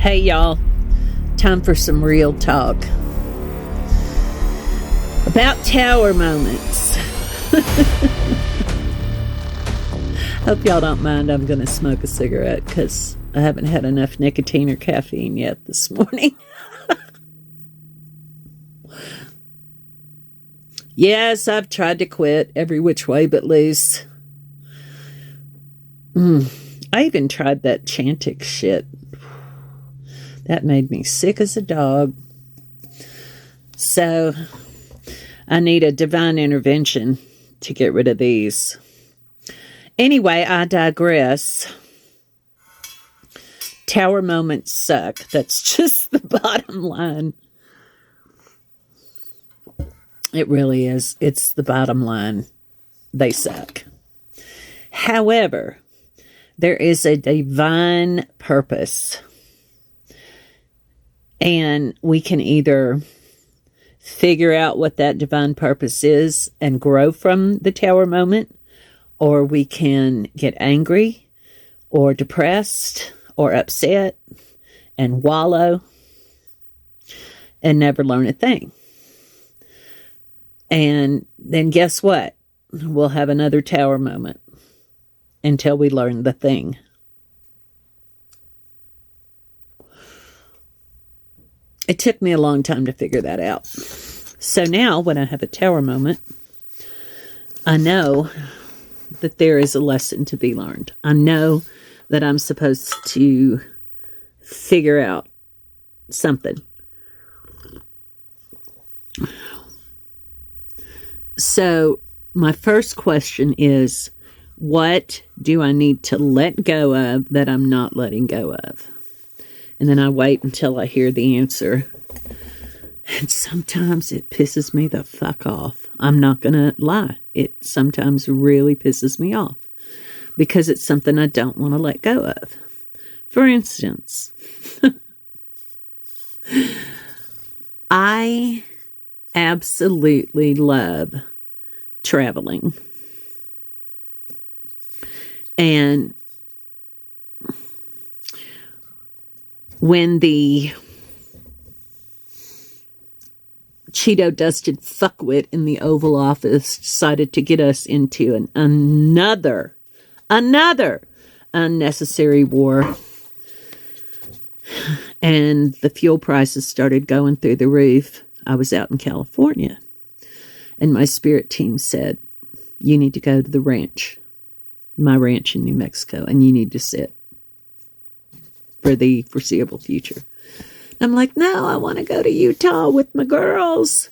Hey y'all, time for some real talk about tower moments. Hope y'all don't mind. I'm going to smoke a cigarette because I haven't had enough nicotine or caffeine yet this morning. Yes, I've tried to quit every which way but loose. I even tried that Chantix shit. That made me sick as a dog. So I need a divine intervention to get rid of these. Anyway, I digress. Tower moments suck. That's just the bottom line. It really is. It's the bottom line. They suck. However, there is a divine purpose. And we can either figure out what that divine purpose is and grow from the tower moment, or we can get angry or depressed or upset and wallow and never learn a thing. And then guess what? We'll have another tower moment until we learn the thing. It took me a long time to figure that out. So now when I have a tower moment, I know that there is a lesson to be learned. I know that I'm supposed to figure out something. So my first question is, what do I need to let go of that I'm not letting go of? And then I wait until I hear the answer. And sometimes it pisses me the fuck off. I'm not going to lie. It sometimes really pisses me off because it's something I don't want to let go of. For instance, I absolutely love traveling. And when the Cheeto dusted fuckwit in the Oval Office decided to get us into another unnecessary war, and the fuel prices started going through the roof, I was out in California, and my spirit team said, you need to go to the ranch, my ranch in New Mexico, and you need to sit for the foreseeable future. I'm like, no, I want to go to Utah with my girls.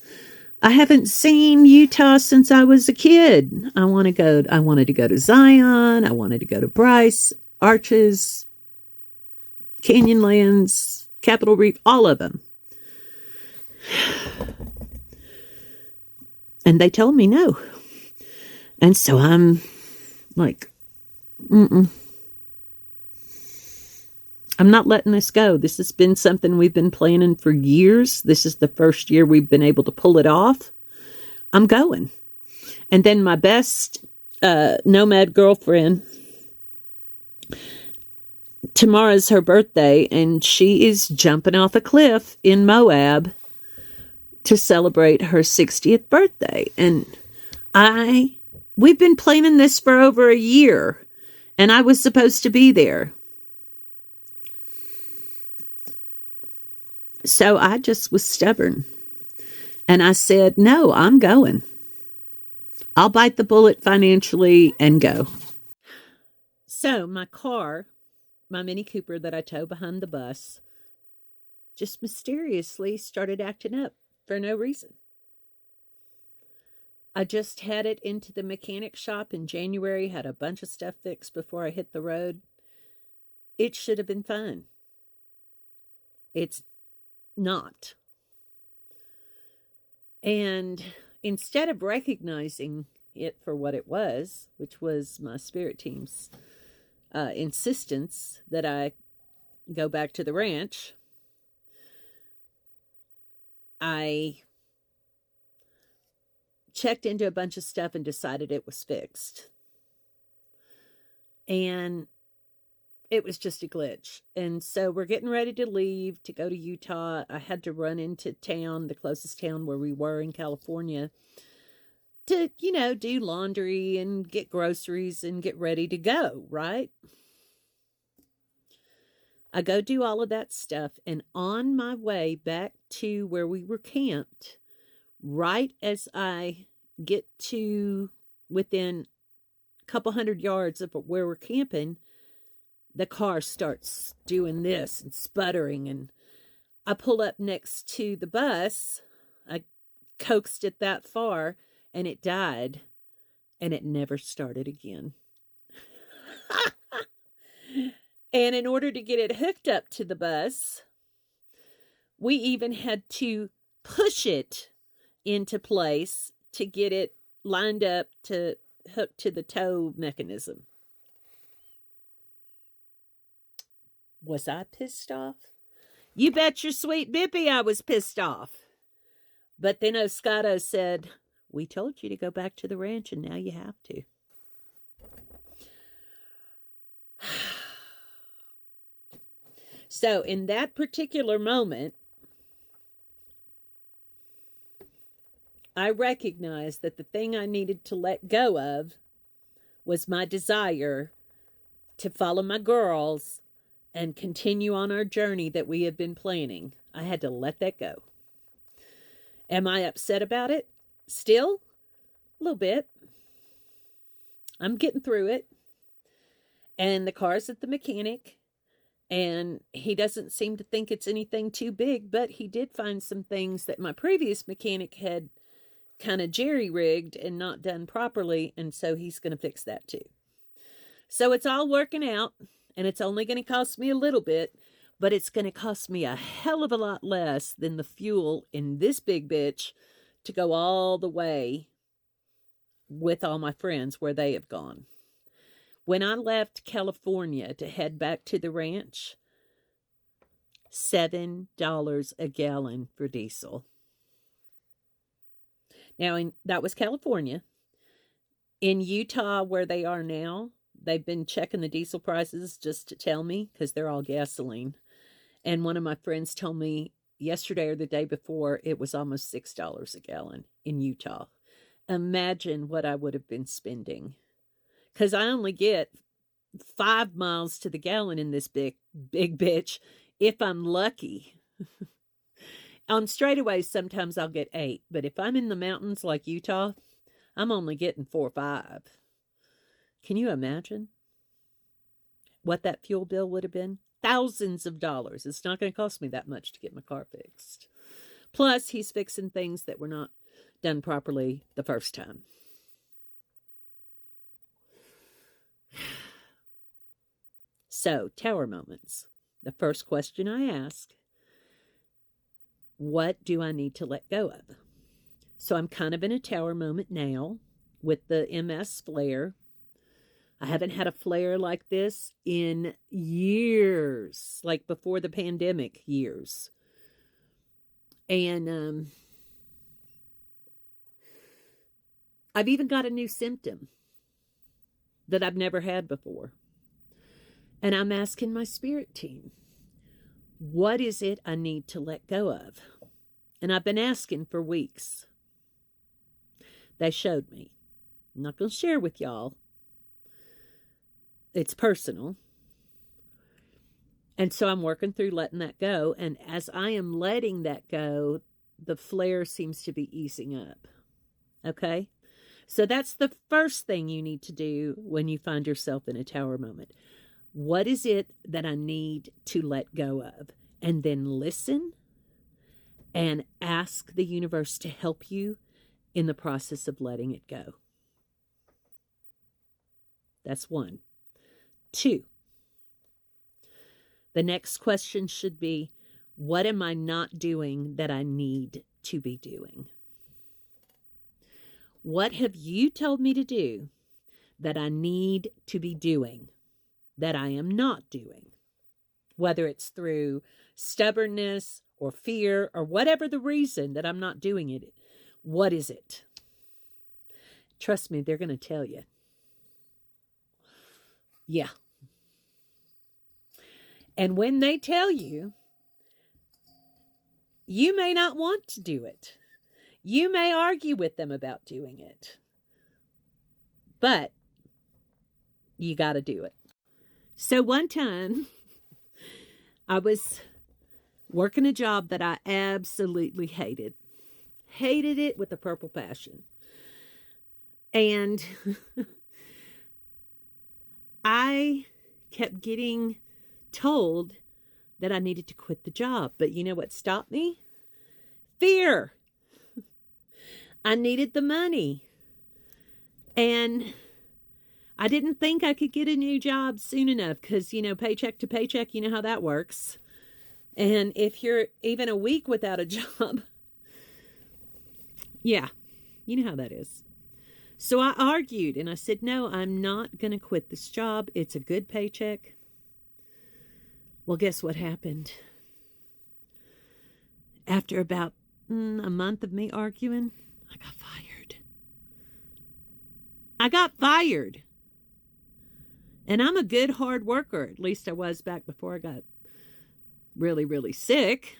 I haven't seen Utah since I was a kid. I wanted to go to Zion. I wanted to go to Bryce, Arches, Canyonlands, Capitol Reef, all of them. And they told me no. And so I'm like, I'm not letting this go. This has been something we've been planning for years. This is the first year we've been able to pull it off. I'm going. And then my best nomad girlfriend, tomorrow's her birthday, and she is jumping off a cliff in Moab to celebrate her 60th birthday. And we've been planning this for over a year, and I was supposed to be there. So I just was stubborn. And I said, no, I'm going. I'll bite the bullet financially and go. So my car, my Mini Cooper that I tow behind the bus, just mysteriously started acting up for no reason. I just had it into the mechanic shop in January, had a bunch of stuff fixed before I hit the road. It should have been fine. It's not. And instead of recognizing it for what it was, which was my spirit team's insistence that I go back to the ranch, I checked into a bunch of stuff and decided it was fixed. And it was just a glitch. And so we're getting ready to leave to go to Utah. I had to run into town, the closest town where we were in California, to, do laundry and get groceries and get ready to go, right? I go do all of that stuff. And on my way back to where we were camped, right as I get to within a couple hundred yards of where we're camping, the car starts doing this and sputtering. And I pull up next to the bus. I coaxed it that far and it died. And it never started again. And in order to get it hooked up to the bus, we even had to push it into place to get it lined up to hook to the tow mechanism. Was I pissed off? You bet your sweet bippy I was pissed off. But then Oscato said, we told you to go back to the ranch and now you have to. So in that particular moment, I recognized that the thing I needed to let go of was my desire to follow my girls and continue on our journey that we have been planning. I had to let that go. Am I upset about it? Still? A little bit. I'm getting through it. And the car's at the mechanic. And he doesn't seem to think it's anything too big, but he did find some things that my previous mechanic had kind of jerry-rigged and not done properly, and so he's going to fix that too. So it's all working out, and it's only going to cost me a little bit, but it's going to cost me a hell of a lot less than the fuel in this big bitch to go all the way with all my friends where they have gone. When I left California to head back to the ranch, $7 a gallon for diesel. Now, that was California. In Utah, where they are now, they've been checking the diesel prices just to tell me, because they're all gasoline. And one of my friends told me yesterday or the day before, it was almost $6 a gallon in Utah. Imagine what I would have been spending. Because I only get 5 miles to the gallon in this big bitch if I'm lucky. On straightaways, sometimes I'll get 8. But if I'm in the mountains like Utah, I'm only getting 4 or 5. Can you imagine what that fuel bill would have been? Thousands of dollars. It's not going to cost me that much to get my car fixed. Plus, he's fixing things that were not done properly the first time. So, tower moments. The first question I ask, what do I need to let go of? So I'm kind of in a tower moment now with the MS flare. I haven't had a flare like this in years, like before the pandemic years. And I've even got a new symptom that I've never had before. And I'm asking my spirit team, what is it I need to let go of? And I've been asking for weeks. They showed me. I'm not going to share with y'all. It's personal. And so I'm working through letting that go. And as I am letting that go, the flare seems to be easing up. Okay? So that's the first thing you need to do when you find yourself in a tower moment. What is it that I need to let go of? And then listen and ask the universe to help you in the process of letting it go. That's 1. 2. The next question should be, what am I not doing that I need to be doing? What have you told me to do that I need to be doing that I am not doing? Whether it's through stubbornness or fear or whatever the reason that I'm not doing it. What is it? Trust me, they're going to tell you. Yeah. And when they tell you, you may not want to do it. You may argue with them about doing it. But you got to do it. So one time, I was working a job that I absolutely hated. Hated it with a purple passion. And I kept getting told that I needed to quit the job. But you know what stopped me? Fear. I needed the money. And I didn't think I could get a new job soon enough because, paycheck to paycheck, you know how that works. And if you're even a week without a job, yeah, you know how that is. So I argued and I said, no, I'm not going to quit this job. It's a good paycheck. Well, guess what happened? After about a month of me arguing, I got fired. I got fired. And I'm a good hard worker. At least I was back before I got really, really sick.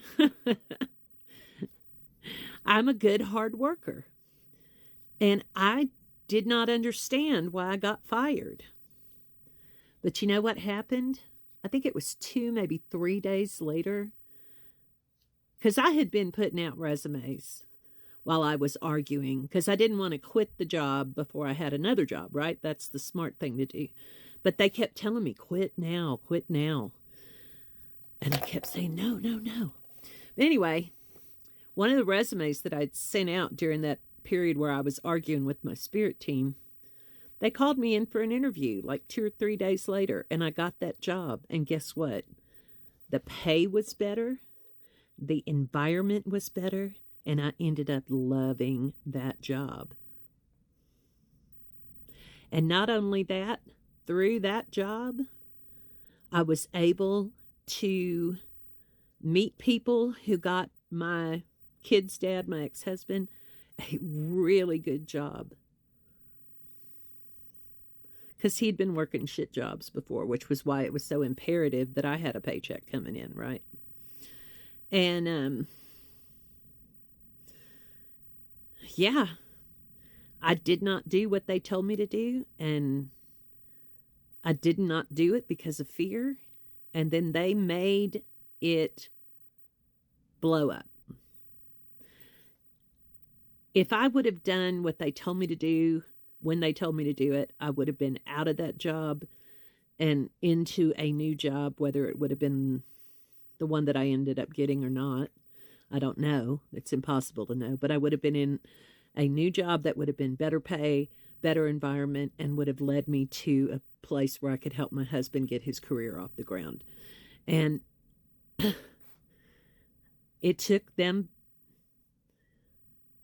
I'm a good hard worker. And I did not understand why I got fired. But you know what happened? I think it was 2, maybe 3 days later. Because I had been putting out resumes while I was arguing. Because I didn't want to quit the job before I had another job, right? That's the smart thing to do. But they kept telling me, quit now, quit now. And I kept saying, no, no, no. But anyway, one of the resumes that I'd sent out during that period where I was arguing with my spirit team, they called me in for an interview like 2 or 3 days later, and I got that job. And guess what? The pay was better. The environment was better. And I ended up loving that job. And not only that, through that job, I was able to meet people who got my kid's dad, my ex-husband, a really good job. Because he'd been working shit jobs before, which was why it was so imperative that I had a paycheck coming in, right? And, yeah, I did not do what they told me to do, and I did not do it because of fear, and then they made it blow up. If I would have done what they told me to do when they told me to do it, I would have been out of that job and into a new job, whether it would have been the one that I ended up getting or not. I don't know. It's impossible to know. But I would have been in a new job that would have been better pay, better environment, and would have led me to a place where I could help my husband get his career off the ground. And it took them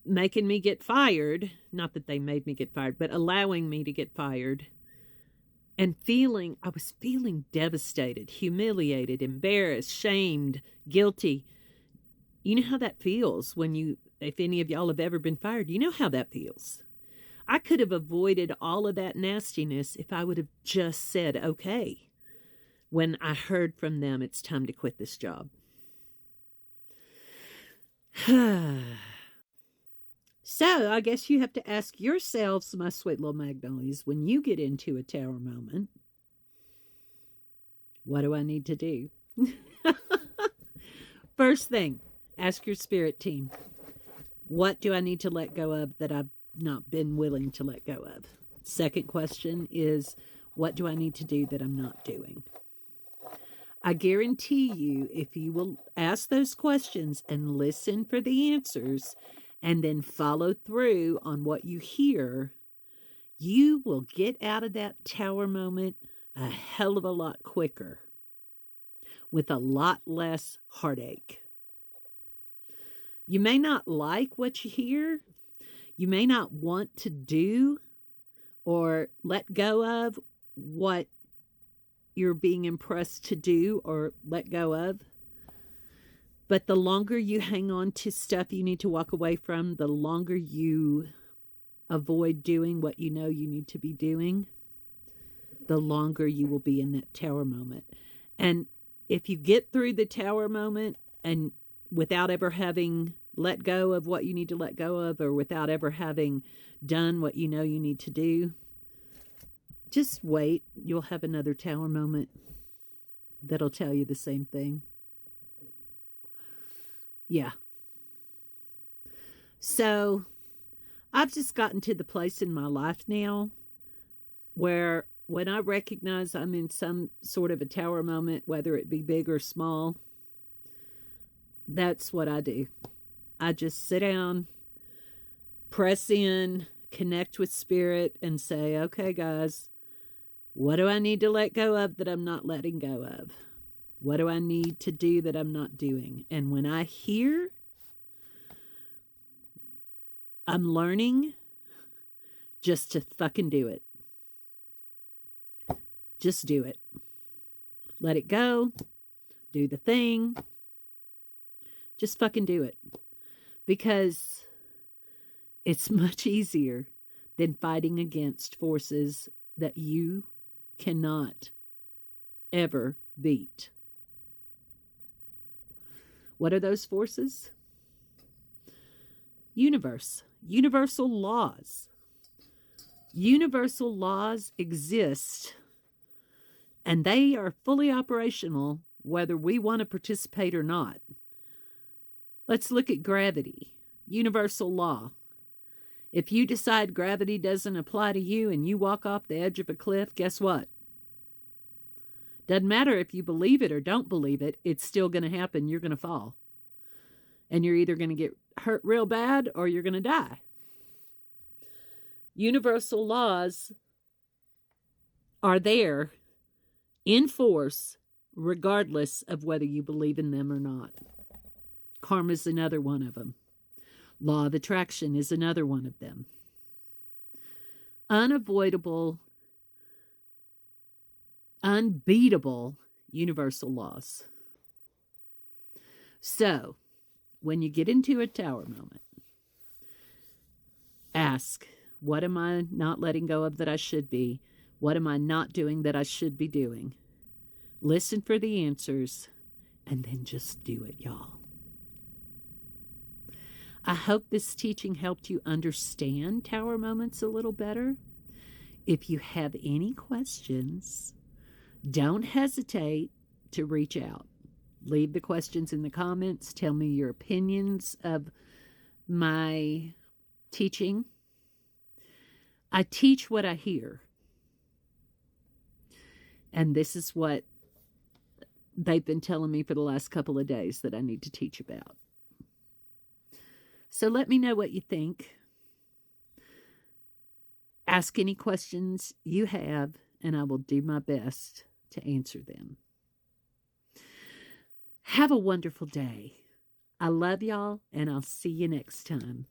making me get fired, not that they made me get fired, but allowing me to get fired, and I was feeling devastated, humiliated, embarrassed, shamed, guilty. You know how that feels if any of y'all have ever been fired, you know how that feels. I could have avoided all of that nastiness if I would have just said, okay, when I heard from them, it's time to quit this job. So I guess you have to ask yourselves, my sweet little magnolias, when you get into a tower moment, what do I need to do? First thing, ask your spirit team, what do I need to let go of that I've not been willing to let go of? Second question is, what do I need to do that I'm not doing? I guarantee you, if you will ask those questions and listen for the answers and then follow through on what you hear, you will get out of that tower moment a hell of a lot quicker with a lot less heartache. You may not like what you hear. You may not want to do or let go of what you're being impressed to do or let go of. But the longer you hang on to stuff you need to walk away from, the longer you avoid doing what you know you need to be doing, the longer you will be in that tower moment. And if you get through the tower moment and without ever having let go of what you need to let go of, or without ever having done what you know you need to do, just wait. You'll have another tower moment that'll tell you the same thing. Yeah. So I've just gotten to the place in my life now where when I recognize I'm in some sort of a tower moment, whether it be big or small, that's what I do. I just sit down, press in, connect with spirit, and say, okay, guys, what do I need to let go of that I'm not letting go of? What do I need to do that I'm not doing? And when I hear, I'm learning just to fucking do it. Just do it. Let it go. Do the thing. Just fucking do it. Because it's much easier than fighting against forces that you cannot ever beat. What are those forces? Universe. Universal laws. Universal laws exist, and they are fully operational whether we want to participate or not. Let's look at gravity. Universal law. If you decide gravity doesn't apply to you and you walk off the edge of a cliff, guess what? Doesn't matter if you believe it or don't believe it, it's still going to happen. You're going to fall. And you're either going to get hurt real bad or you're going to die. Universal laws are there in force regardless of whether you believe in them or not. Karma is another one of them. Law of attraction is another one of them. Unavoidable, unbeatable universal laws. So, when you get into a tower moment, ask, what am I not letting go of that I should be? What am I not doing that I should be doing? Listen for the answers, and then just do it, y'all. I hope this teaching helped you understand tower moments a little better. If you have any questions, don't hesitate to reach out. Leave the questions in the comments. Tell me your opinions of my teaching. I teach what I hear. And this is what they've been telling me for the last couple of days that I need to teach about. So let me know what you think. Ask any questions you have, and I will do my best to answer them. Have a wonderful day. I love y'all, and I'll see you next time.